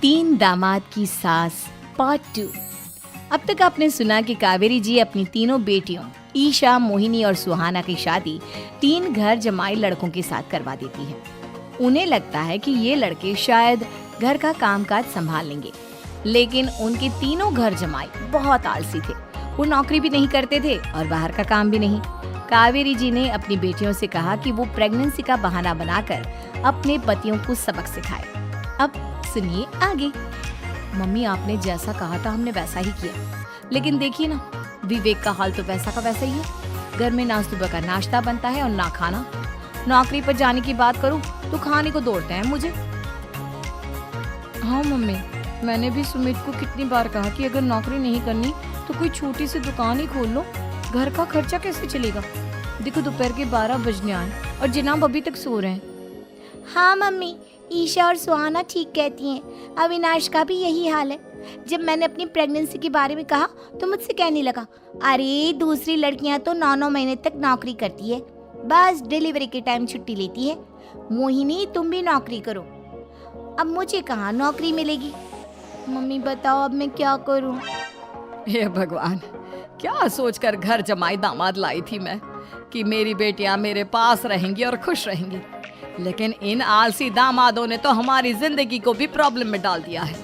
तीन दामाद की सास पार्ट 2। अब तक आपने सुना कि कावेरी जी अपनी तीनों बेटियों ईशा, मोहिनी और सुहाना की शादी 3 घर जमाई लड़कों के साथ करवा देती है। उन्हें लगता है कि ये लड़के शायद घर का कामकाज संभाल लेंगे, लेकिन उनके तीनों घर जमाई बहुत आलसी थे। वो नौकरी भी नहीं करते थे और बाहर का काम भी नहीं। कावेरी जी ने अपनी बेटियों से कहा कि वो प्रेगनेंसी का बहाना बनाकर अपने पतियों को सबक सिखाए। अब सुनिए आगे। मम्मी, आपने जैसा कहा था हमने वैसा ही किया, लेकिन देखिए ना, विवेक का हाल तो वैसा का वैसा ही है। घर में ना सुबह का नाश्ता बनता है और ना खाना। नौकरी पर जाने की बात करूं तो खाने को दौड़ते हैं मुझे। हाँ मम्मी, मैंने भी सुमित को कितनी बार कहा कि अगर नौकरी नहीं करनी तो कोई छोटी सी दुकान ही खोल लो। घर का खर्चा कैसे चलेगा? देखो दोपहर के 12 बजने आए और जनाब अभी तक सो रहे हैं। हाँ मम्मी, ईशा और सुहाना ठीक कहती हैं। अविनाश का भी यही हाल है। जब मैंने अपनी प्रेगनेंसी के बारे में कहा तो मुझसे कहने लगा, अरे दूसरी लड़कियां तो 9-9 महीने तक नौकरी करती है, बस डिलीवरी के टाइम छुट्टी लेती है। मोहिनी, तुम भी नौकरी करो। अब मुझे कहाँ नौकरी मिलेगी? मम्मी बताओ अब मैं क्या करूँ? हे भगवान, क्या सोचकर घर जमाई दामाद लाई थी मैं कि मेरी बेटियां मेरे पास रहेंगी और खुश रहेंगी, लेकिन इन आलसी दामादों ने तो हमारी जिंदगी को भी प्रॉब्लम में डाल दिया है।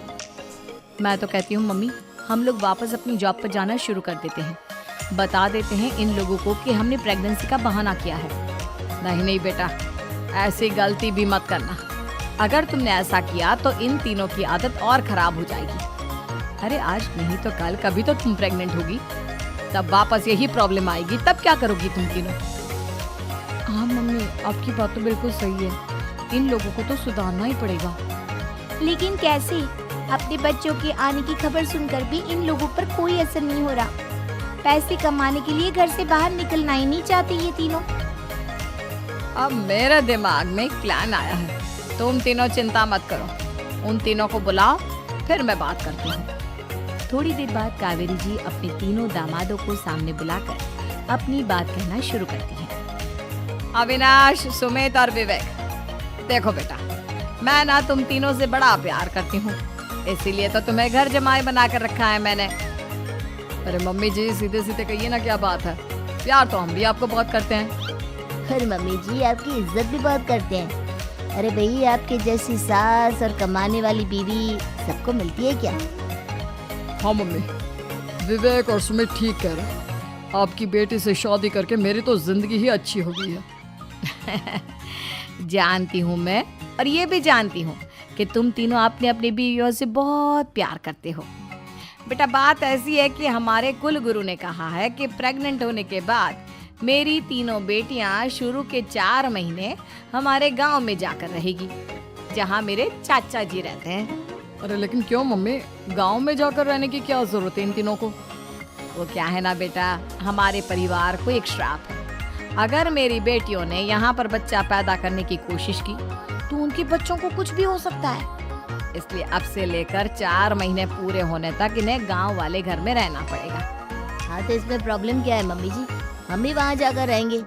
मैं तो कहती हूँ मम्मी, हम लोग वापस अपनी जॉब पर जाना शुरू कर देते हैं। बता देते हैं इन लोगों को कि हमने प्रेगनेंसी का बहाना किया है। नहीं नहीं बेटा, ऐसी गलती भी मत करना। अगर तुमने ऐसा किया तो इन तीनों की आदत और खराब हो जाएगी। अरे आज नहीं तो कल कभी तो तुम प्रेग्नेंट होगी, तब वापस यही प्रॉब्लम आएगी। तब क्या करोगी तुम तीनों? हाँ मम्मी, आपकी बात तो बिल्कुल सही है। इन लोगों को तो सुधारना ही पड़ेगा। लेकिन कैसे? अपने बच्चों के आने की खबर सुनकर भी इन लोगों पर कोई असर नहीं हो रहा। पैसे कमाने के लिए घर से बाहर निकलना ही नहीं चाहते ये तीनों। अब मेरे दिमाग में एक प्लान आया है। तुम तीनों चिंता मत करो, उन तीनों को बुलाओ, फिर मैं बात करती हूँ। थोड़ी देर बाद कावेरी जी अपने तीनों दामादों को सामने बुलाकर अपनी बात कहना शुरू करती हैं। अविनाश, सुमित और विवेक, देखो बेटा, मैं ना तुम तीनों से बड़ा प्यार करती हूँ, इसीलिए तो तुम्हें घर जमाई बना कर रखा है मैंने। अरे मम्मी जी, सीधे सीधे कहिए ना, क्या बात है? प्यार तो हम भी आपको बहुत करते हैं। अरे मम्मी जी, आपकी इज्जत भी बहुत करते हैं। अरे भाई, आपके जैसी सास और कमाने वाली बीवी सबको मिलती है क्या? हाँ मम्मी, विवेक और सुमित ठीक कह रहे हैं। आपकी बेटी से शादी करके मेरी तो जिंदगी ही अच्छी हो गई है। जानती हूँ मैं, और ये भी जानती हूँ कि तुम तीनों अपने अपनी बीवियों से बहुत प्यार करते हो। बेटा, बात ऐसी है कि हमारे कुल गुरु ने कहा है कि प्रेग्नेंट होने के बाद मेरी तीनों बेटियां शुरू के 4 महीने हमारे गांव में जाकर रहेगी, जहां मेरे चाचा जी रहते हैं। अरे लेकिन क्यों मम्मी, गांव में जाकर रहने की क्या जरूरत है इन तीनों को? वो क्या है ना बेटा, हमारे परिवार को एक श्राप है। अगर मेरी बेटियों ने यहाँ पर बच्चा पैदा करने की कोशिश की तो उनके बच्चों को कुछ भी हो सकता है। इसलिए अब से लेकर 4 महीने पूरे होने तक इन्हें गांव वाले घर में रहना पड़ेगा। हाँ तो इसमें प्रॉब्लम क्या है मम्मी जी? हम भी वहाँ जाकर रहेंगे,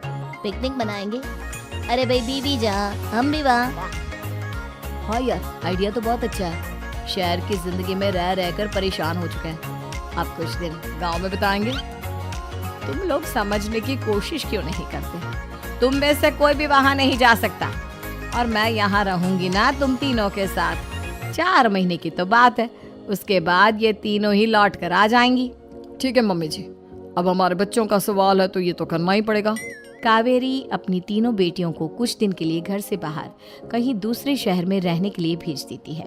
पिकनिक मनाएंगे। अरे भाई, बीवी जहाँ हम भी वहाँ। हाँ यार, आइडिया तो बहुत अच्छा है। शहर की जिंदगी में रह रहकर परेशान हो चुके हैं, अब कुछ दिन गांव में बिताएंगे। तुम लोग समझने की कोशिश क्यों नहीं करते? तुम में से कोई भी वहां नहीं जा सकता, और मैं यहाँ रहूंगी ना तुम तीनों के साथ। 4 महीने की तो बात है, उसके बाद ये तीनों ही लौट कर आ जाएंगी। ठीक है मम्मी जी, अब हमारे बच्चों का सवाल है तो ये तो करना ही पड़ेगा। कावेरी अपनी तीनों बेटियों को कुछ दिन के लिए घर से बाहर कहीं दूसरे शहर में रहने के लिए भेज देती है।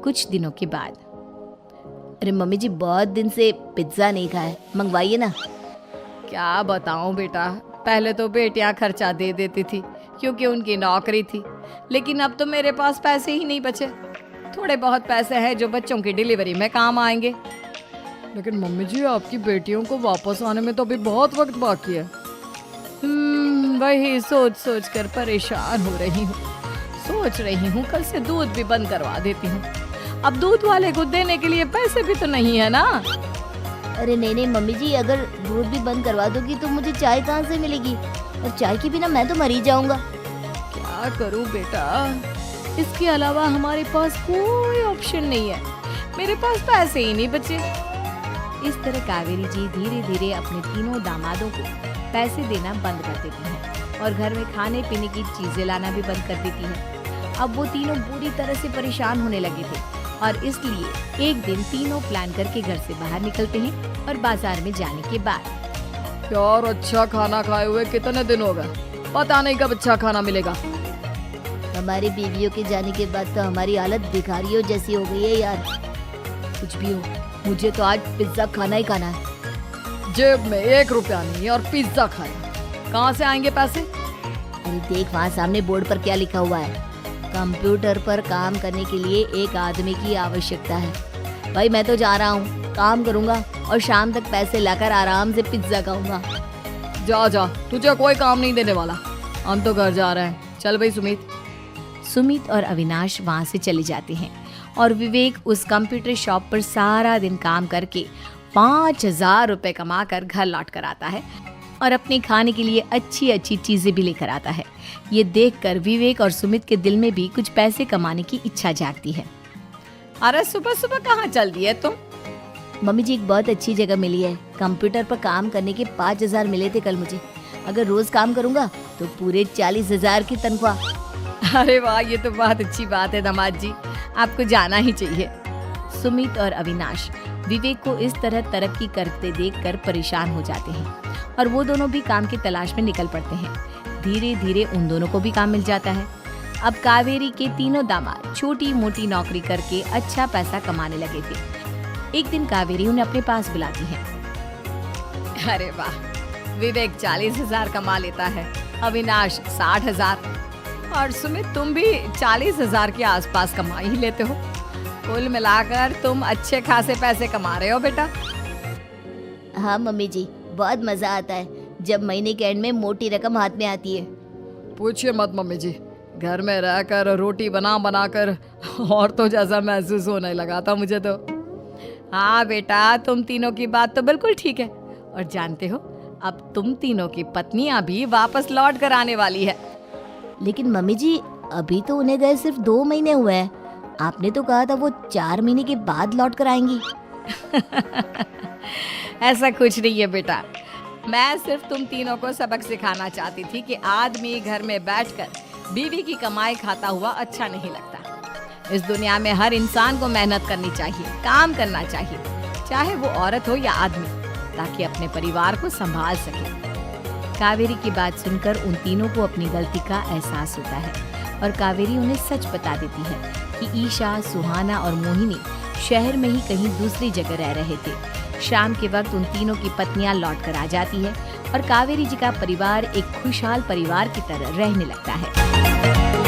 कुछ दिनों के बाद, अरे मम्मी जी, बहुत दिन से पिज्जा नहीं खाया, मंगवाइए ना। क्या बताऊं बेटा, पहले तो बेटियां खर्चा दे देती थी क्योंकि उनकी नौकरी थी, लेकिन अब तो मेरे पास पैसे ही नहीं बचे। थोड़े बहुत पैसे हैं जो बच्चों की डिलीवरी में काम आएंगे। लेकिन मम्मी जी, आपकी बेटियों को वापस आने में तो अभी बहुत वक्त बाकी है। वही सोच सोच कर परेशान हो रही हूँ। सोच रही हूँ कल से दूध भी बंद करवा देती हूँ। अब दूध वाले को देने के लिए पैसे भी तो नहीं है ना। अरे नहीं मम्मी जी, अगर दूध भी बंद करवा दोगी तो मुझे चाय कहाँ से मिलेगी? और चाय के बिना मैं तो मर ही जाऊंगा। क्या करूँ बेटा, इसके अलावा हमारे पास कोई ऑप्शन नहीं है, मेरे पास पैसे ही नहीं बचे। इस तरह कावेरी जी धीरे धीरे अपने तीनों दामादों को पैसे देना बंद कर देती हैं और घर में खाने पीने की चीजें लाना भी बंद कर देती हैं। अब वो तीनों बुरी तरह से परेशान होने लगे थे और इसलिए एक दिन तीनों प्लान करके घर से बाहर निकलते हैं और बाजार में जाने के बाद यार अच्छा खाना खाए हुए कितने दिन हो गए, पता नहीं कब अच्छा खाना मिलेगा। हमारी बीवियों के जाने के बाद तो हमारी हालत भिखारियों जैसी हो गई है यार। कुछ भी हो, मुझे तो आज पिज्जा खाना ही खाना है। जेब में 1 रुपया नहीं और पिज्जा खाया, कहाँ से आएंगे पैसे? अरे देख वहाँ सामने बोर्ड पर क्या लिखा हुआ है, कंप्यूटर पर काम करने के लिए एक आदमी की आवश्यकता है। भाई मैं तो जा रहा हूँ, काम करूँगा और शाम तक पैसे लाकर आराम से पिज्जा खाऊंगा। जा जा, तुझे कोई काम नहीं देने वाला, हम तो घर जा रहे हैं। चल भाई सुमित। सुमित और अविनाश वहाँ से चले जाते हैं और विवेक उस कंप्यूटर शॉप पर सारा दिन काम करके 5,000 रुपए कमा कर घर लौट कर आता है और अपने खाने के लिए अच्छी अच्छी चीजें भी लेकर आता है। ये देखकर विवेक और सुमित के दिल में भी कुछ पैसे कमाने की इच्छा जागती है। अरे सुबह सुबह कहाँ चल दी है तुम? मम्मी जी एक बहुत अच्छी जगह मिली है, कंप्यूटर पर काम करने के 5,000 मिले थे कल मुझे। अगर रोज काम करूँगा तो पूरे 40,000 की तनख्वाह। अरे वाह, ये तो बहुत अच्छी बात है दामाद जी, आपको जाना ही चाहिए। सुमित और अविनाश विवेक को इस तरह तरक्की करते देखकर परेशान हो जाते हैं और वो दोनों भी काम की तलाश में निकल पड़ते हैं। धीरे धीरे उन दोनों को भी काम मिल जाता है। अब कावेरी के तीनों दामाद छोटी मोटी नौकरी करके अच्छा पैसा कमाने लगे थे। एक दिन कावेरी उन्हें अपने पास बुलाती है। अरे वाह, विवेक 40,000 कमा लेता है, अविनाश 60,000 और सुमित तुम भी 40,000 के आसपास कमा ही लेते हो। कुल मिलाकर तुम अच्छे खासे पैसे कमा रहे हो बेटा। हाँ मम्मी जी, बहुत मजा आता है जब महीने के एंड में मोटी रकम हाथ में आती है। पूछिए मत मम्मी जी, घर में रहकर रोटी बना बना कर और तो जैसा महसूस होने लगा था मुझे तो। हाँ बेटा, तुम तीनों की बात तो बिल्कुल ठीक है और जानते हो अब तुम तीनों की पत्नियां भी वापस लौट कर आने वाली है। लेकिन मम्मी जी अभी तो उन्हें गए सिर्फ 2 महीने हुए हैं, आपने तो कहा था वो 4 महीने के बाद लौट कर आएंगी। ऐसा कुछ नहीं है बेटा, मैं सिर्फ तुम तीनों को सबक सिखाना चाहती थी कि आदमी घर में बैठकर बीवी की कमाई खाता हुआ अच्छा नहीं लगता। इस दुनिया में हर इंसान को मेहनत करनी चाहिए, काम करना चाहिए, चाहे वो औरत हो या आदमी, ताकि अपने परिवार को संभाल सके। कावेरी की बात सुनकर उन तीनों को अपनी गलती का एहसास होता है और कावेरी उन्हें सच बता देती है कि ईशा, सुहाना और मोहिनी शहर में ही कहीं दूसरी जगह रह रहे थे। शाम के वक्त उन तीनों की पत्नियां लौट कर आ जाती है और कावेरी जी का परिवार एक खुशहाल परिवार की तरह रहने लगता है।